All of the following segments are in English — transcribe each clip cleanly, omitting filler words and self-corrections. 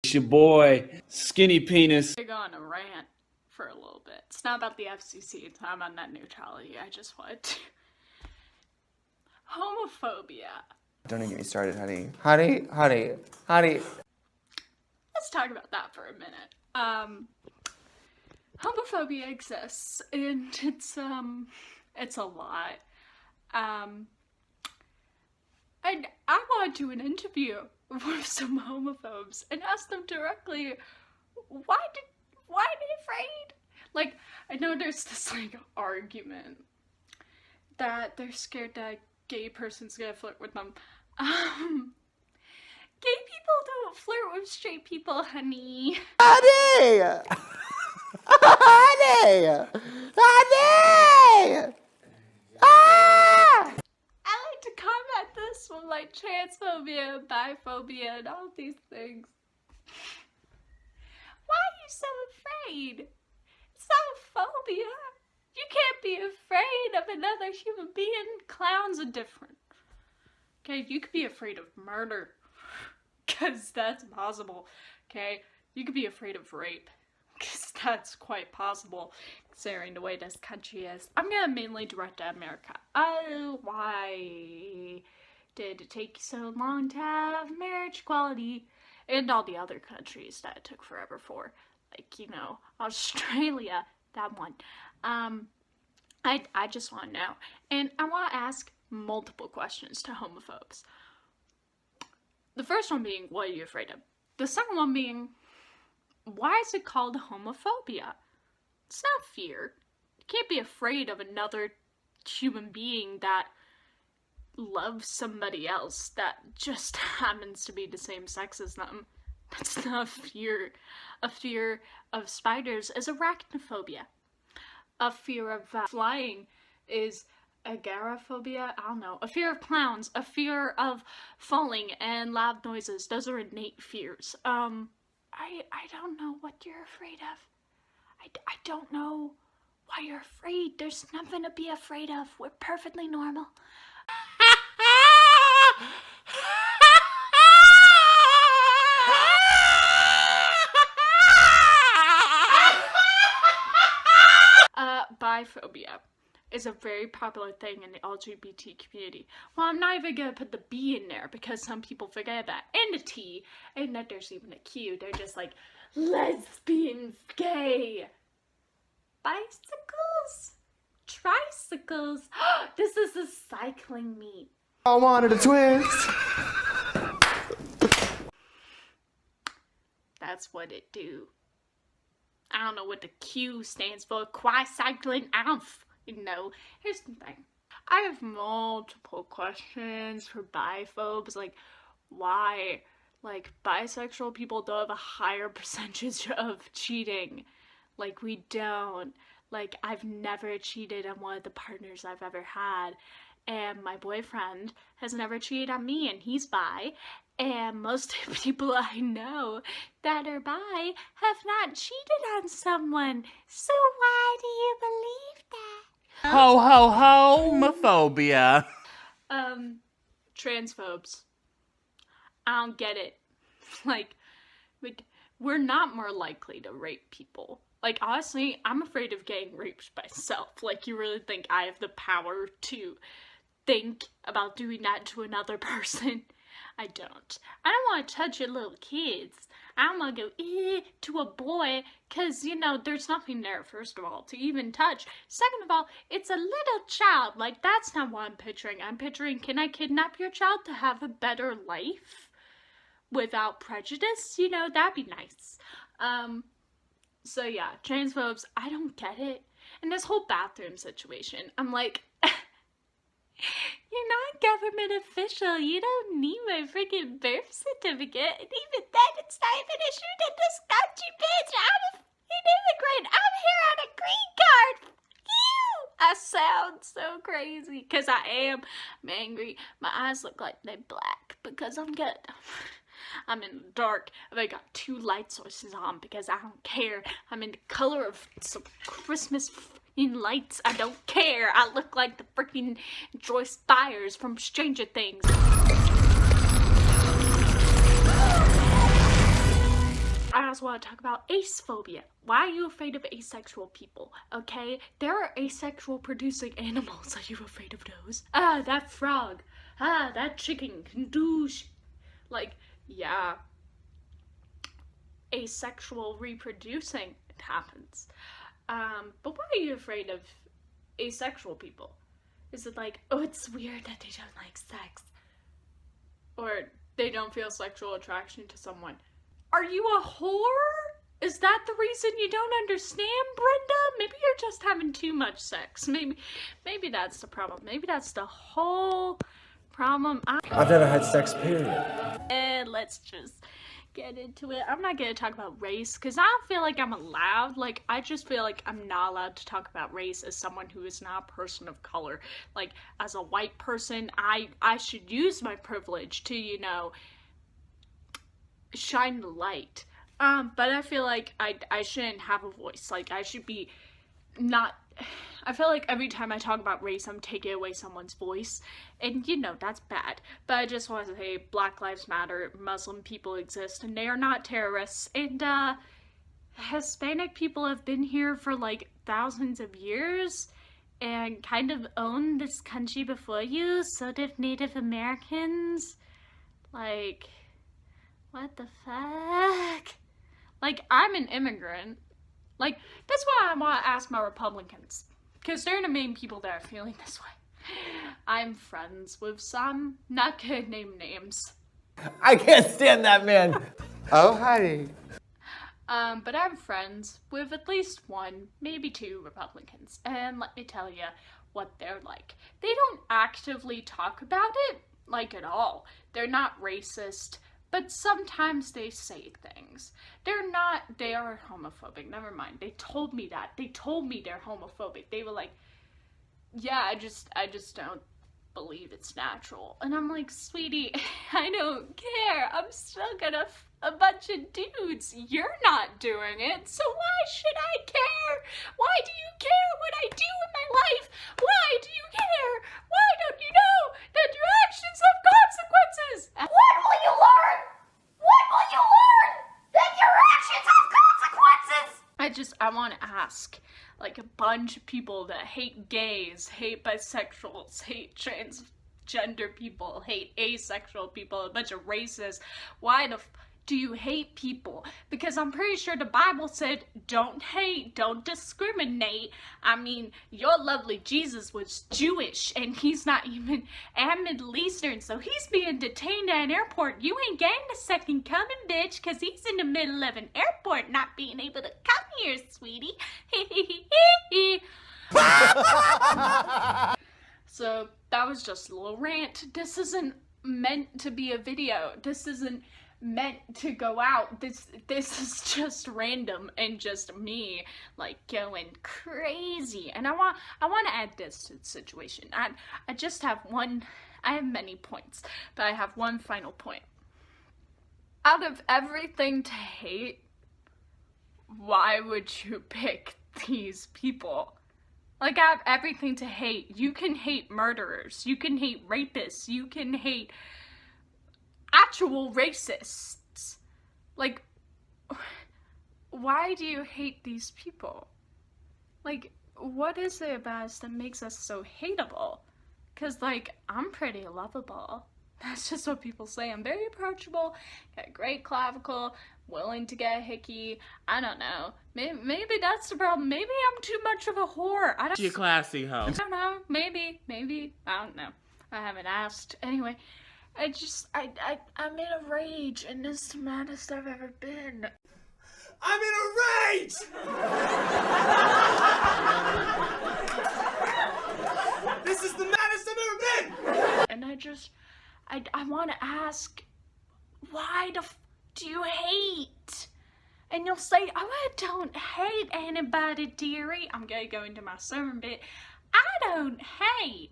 It's your boy, Skinny Penis. I go on a rant for a little bit. It's not about the FCC, it's not about net neutrality. I just want to. Homophobia. Don't even get me started, honey. Honey. Let's talk about that for a minute. Homophobia exists, and it's a lot. And I want to do an interview with some homophobes and ask them directly, why are they afraid? Like, I know there's this argument that they're scared that a gay person's gonna flirt with them. Gay people don't flirt with straight people, honey. Honey! Ah! I like to combat this with like transphobia, biphobia, and all these things. Why are you so afraid? It's not a phobia. You can't be afraid of another human being. Clowns are different. Okay, you could be afraid of murder, because that's possible. Okay, you could be afraid of rape, because that's quite possible, considering the way this country is. I'm gonna mainly direct at America. Oh, why did it take so long to have marriage equality? And all the other countries that it took forever for. Like, you know, Australia, that one. I just want to know. And I want to ask multiple questions to homophobes. The first one being, what are you afraid of? The second one being, why is it called homophobia? It's not fear. You can't be afraid of another human being that loves somebody else that just happens to be the same sex as them. That's not fear. A fear of spiders is arachnophobia. A fear of flying is agoraphobia. I don't know. A fear of clowns. A fear of falling and loud noises. Those are innate fears. I don't know what you're afraid of. I don't know why you're afraid. There's nothing to be afraid of. We're perfectly normal. Biphobia is a very popular thing in the LGBT community. Well, I'm not even gonna put the B in there because some people forget that. And the T, and that there's even a Q. They're just like, lesbian, gay. Bicycles? Tricycles? This is a cycling meet. I wanted a twist. That's what it do. I don't know what the Q stands for. Quasi-cycling. I don't know. Here's the thing. I have multiple questions for biphobes. Like, why? Like, bisexual people don't have a higher percentage of cheating. Like, we don't. Like, I've never cheated on one of the partners I've ever had. And my boyfriend has never cheated on me, and he's bi. And most people I know that are bi have not cheated on someone. So why do you believe that? Homophobia. Transphobes. I don't get it. Like, we're not more likely to rape people. Like, honestly, I'm afraid of getting raped myself. Like, you really think I have the power to think about doing that to another person? I don't. I don't want to touch your little kids. I don't want to go to a boy because, you know, there's nothing there, first of all, to even touch. Second of all, it's a little child. Like, that's not what I'm picturing. I'm picturing, can I kidnap your child to have a better life without prejudice? You know, that'd be nice. So yeah, transphobes, I don't get it. And this whole bathroom situation, I'm like, you're not a government official. You don't need my freaking birth certificate. And even then, it's not even issued in this country, bitch. I'm an immigrant. I'm here on a green card. You! I sound so crazy. Because I am. I'm angry. My eyes look like they're black because I'm good. I'm in the dark. I got 2 light sources on because I don't care. I'm in the color of some Christmas lights. I don't care. I look like the freaking Joyce Byers from Stranger Things. also want to talk about acephobia. Why are you afraid of asexual people? Okay, there are asexual producing animals. Are you afraid of those? Ah, that frog. Ah, that chicken can do like, yeah. Asexual reproducing, it happens. But why are you afraid of asexual people? Is it like, oh, it's weird that they don't like sex? Or they don't feel sexual attraction to someone? Are you a whore? Is that the reason you don't understand, Brenda? Maybe you're just having too much sex. Maybe that's the problem. Maybe that's the whole problem. I've never had sex, period. And let's just get into it. I'm not gonna talk about race because I don't feel like I'm allowed. Like, I just feel like I'm not allowed to talk about race as someone who is not a person of color. Like, as a white person, I should use my privilege to, you know, shine the light. But I feel like I shouldn't have a voice. Like, I should be not. I feel like every time I talk about race, I'm taking away someone's voice, and you know, that's bad. But I just want to say, Black Lives Matter, Muslim people exist, and they are not terrorists, and Hispanic people have been here for like thousands of years, and kind of owned this country before you, so did Native Americans. Like, what the fuck? Like, I'm an immigrant. Like, that's why I want to ask my Republicans, because they're the main people that are feeling this way. I'm friends with some, not gonna name names. I can't stand that man. Oh, honey. But I'm friends with at least one, maybe two Republicans, and let me tell you what they're like. They don't actively talk about it, like, at all. They're not racist. But sometimes they say things. They are homophobic. Never mind. They told me that. They told me they're homophobic. They were like, yeah, I just don't believe it's natural. And I'm like, sweetie, I don't care. I'm still gonna a bunch of dudes. You're not doing it, so why should I care? Why do you care what I do in my life? Why do you care? Why don't you know that your actions have consequences? When will you learn? When will you learn that your actions have consequences? I want to ask, like, a bunch of people that hate gays, hate bisexuals, hate transgender people, hate asexual people, a bunch of racists, why the do you hate people? Because I'm pretty sure the Bible said, don't hate, don't discriminate. I mean, your lovely Jesus was Jewish, and he's not even Middle Eastern, so he's being detained at an airport. You ain't getting the second coming, bitch, because he's in the middle of an airport not being able to come here, sweetie. So, that was just a little rant. This isn't meant to be a video. This isn't meant to go out. This is just random and just me, like, going crazy. And I want to add this to the situation. I just have one. I have many points, but I have one final point. Out of everything to hate, why would you pick these people? Like, I have everything to hate. You can hate murderers. You can hate rapists. You can hate actual racists. Like, why do you hate these people? Like, what is it about us that makes us so hateable? Because, like, I'm pretty lovable. That's just what people say. I'm very approachable, got a great clavicle, willing to get hickey. I don't know. Maybe that's the problem. Maybe I'm too much of a whore. I don't. You classy hoe. I don't know. Maybe. I don't know. I haven't asked. Anyway, I'm in a rage, and this is the maddest I've ever been. I'm in a rage! This is the maddest I've ever been! And I want to ask, why do you hate? And you'll say, oh, I don't hate anybody, dearie. I'm going to go into my sermon bit. I don't hate.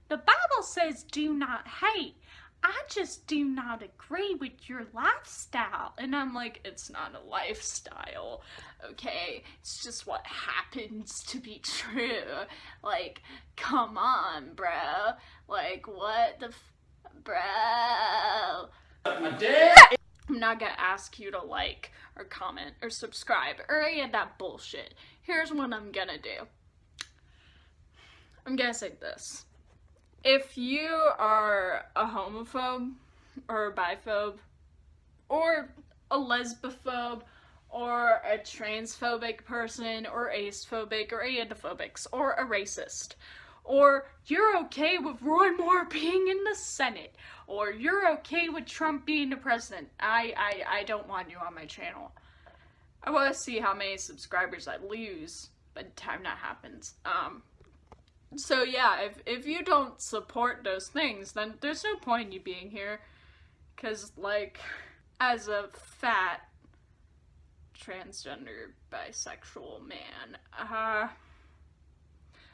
The Bible says do not hate. I just do not agree with your lifestyle. And I'm like, it's not a lifestyle, okay? It's just what happens to be true. Like, come on, bro. Like, what the bro? My dick! I'm not gonna ask you to like or comment or subscribe or any of that bullshit. Here's what I'm gonna do. I'm gonna say this. If you are a homophobe or a biphobe or a lesbophobe or a transphobic person or acephobic or aerophobics or a racist, or you're okay with Roy Moore being in the Senate, or you're okay with Trump being the president, I don't want you on my channel. I want to see how many subscribers I lose by the time that happens. So yeah, if you don't support those things, then there's no point in you being here. Cause like, as a fat, transgender, bisexual man,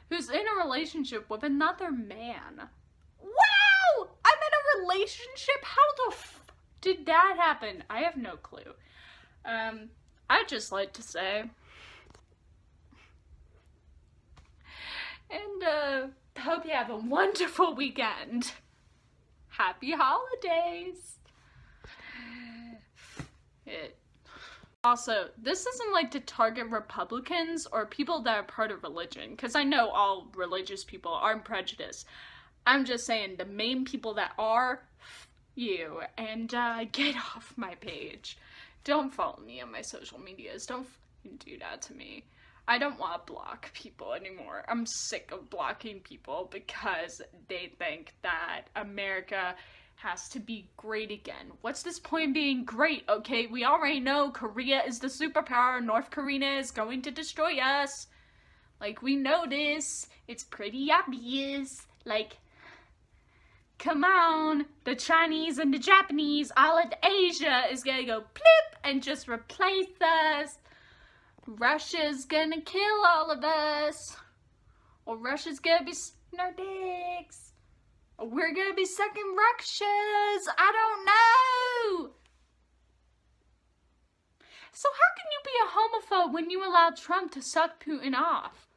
who's in a relationship with another man. Wow! I'm in a relationship? How the did that happen? I have no clue. I'd just like to say, and hope you have a wonderful weekend. Happy holidays! Also, this isn't like to target Republicans or people that are part of religion, because I know all religious people aren't prejudiced. I'm just saying the main people that are, you, and get off my page. Don't follow me on my social medias. Don't do that to me. I don't want to block people anymore. I'm sick of blocking people because they think that America has to be great again. What's this point in being great? Okay, we already know Korea is the superpower. North Korea is going to destroy us. Like, we know this. It's pretty obvious. Like, come on. The Chinese and the Japanese, all of Asia is gonna go plip and just replace us. Russia's gonna kill all of us. Or Russia's gonna be our dicks. We're gonna be sucking Russias. I don't know. So how can you be a homophobe when you allow Trump to suck Putin off?